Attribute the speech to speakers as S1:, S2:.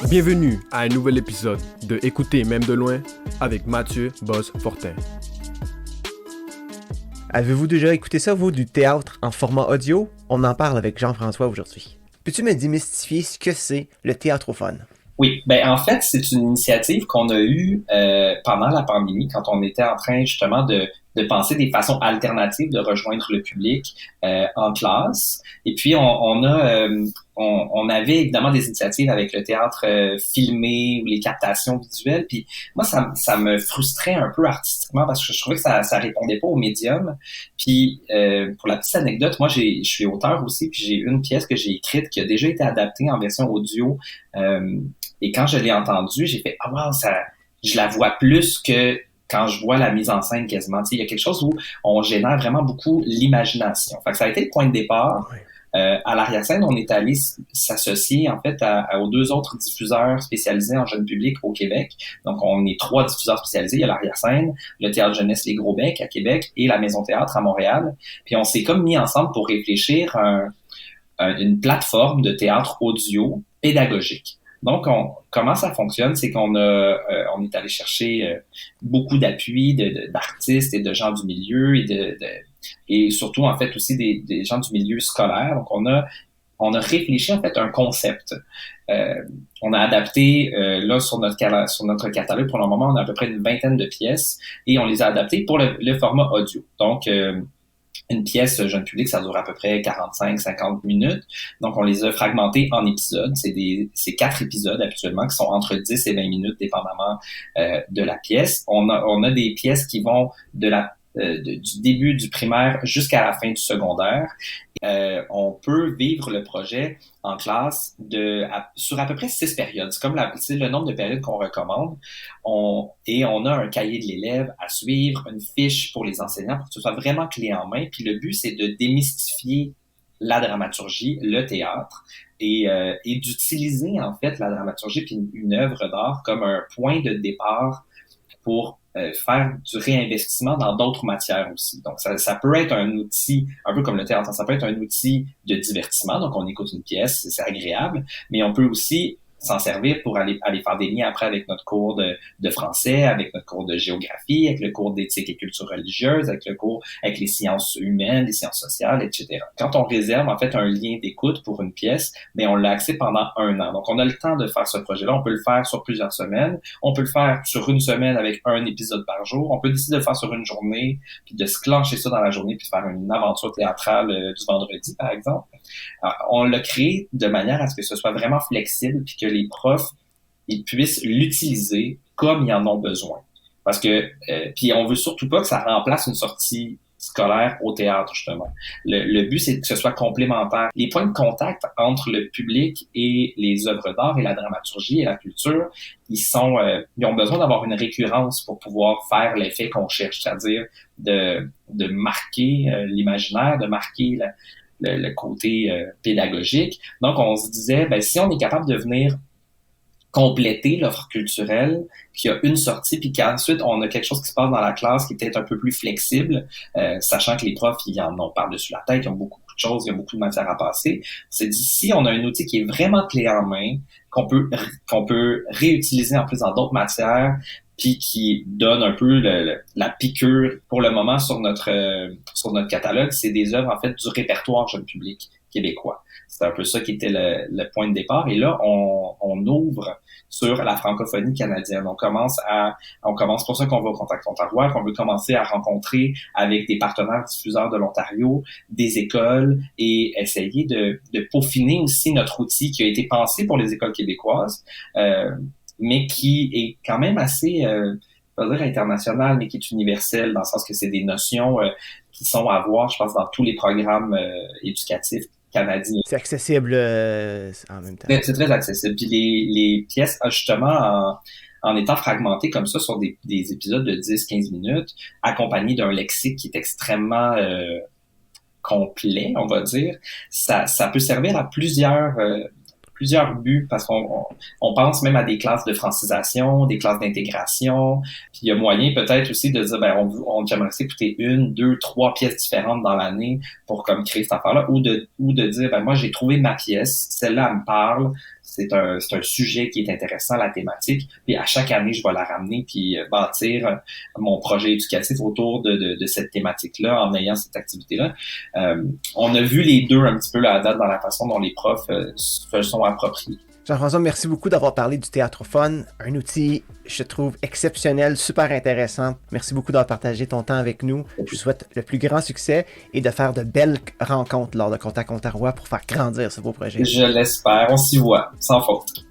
S1: Bienvenue à un nouvel épisode de Écouter même de loin avec Mathieu Boss-Fortin.
S2: Avez-vous déjà écouté ça, vous, du théâtre en format audio? On en parle avec Jean-François aujourd'hui. Peux-tu me démystifier ce que c'est le théâtrophone?
S3: Oui, en fait, c'est une initiative qu'on a eue pendant la pandémie, quand on était en train justement de penser des façons alternatives de rejoindre le public en classe. Et puis on avait évidemment des initiatives avec le théâtre filmé ou les captations visuelles. Puis moi, ça me frustrait un peu artistiquement parce que je trouvais que ça répondait pas au médium. Puis pour la petite anecdote, moi je suis auteur aussi, puis j'ai une pièce que j'ai écrite qui a déjà été adaptée en version audio. Et quand je l'ai entendue, j'ai fait wow, je la vois plus que quand je vois la mise en scène quasiment. Tu sais, il y a quelque chose où on génère vraiment beaucoup l'imagination. Fait que ça a été le point de départ. À l'arrière-scène, on est allé s'associer en fait aux deux autres diffuseurs spécialisés en jeune public au Québec. Donc, on est 3 diffuseurs spécialisés. Il y a l'arrière-scène, le Théâtre Jeunesse Les Gros Becs à Québec et la Maison Théâtre à Montréal. Puis on s'est comme mis ensemble pour réfléchir une plateforme de théâtre audio pédagogique. Donc, comment ça fonctionne, c'est on est allé chercher beaucoup d'appui d'artistes et de gens du milieu et surtout en fait aussi des gens du milieu scolaire. Donc, on a réfléchi en fait un concept. On a adapté là sur notre catalogue pour le moment, on a à peu près une vingtaine de pièces et on les a adaptées pour le format audio. Donc une pièce jeune public, ça dure à peu près 45-50 minutes. Donc, on les a fragmentés en épisodes. C'est 4 épisodes habituellement qui sont entre 10 et 20 minutes, dépendamment de la pièce. On a des pièces qui vont du début du primaire jusqu'à la fin du secondaire. On peut vivre le projet en classe sur à peu près 6 périodes. C'est le nombre de périodes qu'on recommande. On a un cahier de l'élève à suivre, une fiche pour les enseignants pour que ce soit vraiment clé en main. Puis le but, c'est de démystifier la dramaturgie, le théâtre, et d'utiliser en fait la dramaturgie puis une œuvre d'art comme un point de départ pour faire du réinvestissement dans d'autres matières aussi. Donc, ça peut être un outil, un peu comme le théâtre, ça peut être un outil de divertissement. Donc, on écoute une pièce, c'est agréable, mais on peut aussi s'en servir pour aller faire des liens après avec notre cours de français, avec notre cours de géographie, avec le cours d'éthique et culture religieuse, avec les sciences humaines, les sciences sociales, etc. Quand on réserve en fait un lien d'écoute pour une pièce, on l'a accès pendant 1 an. Donc, on a le temps de faire ce projet-là. On peut le faire sur plusieurs semaines. On peut le faire sur une semaine avec un épisode par jour. On peut décider de le faire sur une journée, puis de se clencher ça dans la journée, puis de faire une aventure théâtrale du vendredi, par exemple. Alors, on l'a créé de manière à ce que ce soit vraiment flexible, puis que les profs ils puissent l'utiliser comme ils en ont besoin. Parce que puis on veut surtout pas que ça remplace une sortie scolaire au théâtre, justement. Le but, c'est que ce soit complémentaire. Les points de contact entre le public et les œuvres d'art et la dramaturgie et la culture, ils ont besoin d'avoir une récurrence pour pouvoir faire l'effet qu'on cherche, c'est-à-dire de marquer l'imaginaire, de marquer le côté pédagogique. Donc, on se disait, si on est capable de venir compléter l'offre culturelle, qu'il y a une sortie, puis qu'ensuite, on a quelque chose qui se passe dans la classe qui est peut-être un peu plus flexible, sachant que les profs, ils en ont par-dessus la tête, ils ont beaucoup de choses, il y a beaucoup de matière à passer. C'est dit, si on a un outil qui est vraiment clé en main, qu'on peut réutiliser en plus dans d'autres matières, puis qui donne un peu la piqûre pour le moment sur notre catalogue, c'est des œuvres en fait du répertoire jeune public québécois. C'est un peu ça qui était le point de départ. Et là, on ouvre sur la francophonie canadienne. On commence pour ça qu'on va au Contact Ontario, qu'on veut commencer à rencontrer avec des partenaires diffuseurs de l'Ontario, des écoles et essayer de peaufiner aussi notre outil qui a été pensé pour les écoles québécoises, mais qui est quand même assez, pas dire international, mais qui est universel dans le sens que c'est des notions qui sont à voir, je pense, dans tous les programmes éducatifs canadiens.
S2: C'est accessible en même temps.
S3: C'est très accessible. Puis les pièces, justement, en étant fragmentées comme ça sur des épisodes de 10-15 minutes, accompagnés d'un lexique qui est extrêmement complet, on va dire, ça peut servir à plusieurs plusieurs buts parce qu'on pense même à des classes de francisation, des classes d'intégration. Puis il y a moyen peut-être aussi de dire, ben, j'aimerais écouter 1, 2, 3 pièces différentes dans l'année pour comme créer cette affaire-là, ou de dire, ben, moi, j'ai trouvé ma pièce, celle-là, elle me parle, c'est un sujet qui est intéressant, la thématique, puis à chaque année, je vais la ramener puis bâtir mon projet éducatif autour de cette thématique-là en ayant cette activité-là. On a vu les deux un petit peu là, à date dans la façon dont les profs se sont appropriés.
S2: Jean-François, merci beaucoup d'avoir parlé du théâtrophone, un outil, je trouve, exceptionnel, super intéressant. Merci beaucoup d'avoir partagé ton temps avec nous. Je vous souhaite le plus grand succès et de faire de belles rencontres lors de Contact Ontario pour faire grandir ce beau projet.
S3: Je l'espère, on s'y voit, sans faute.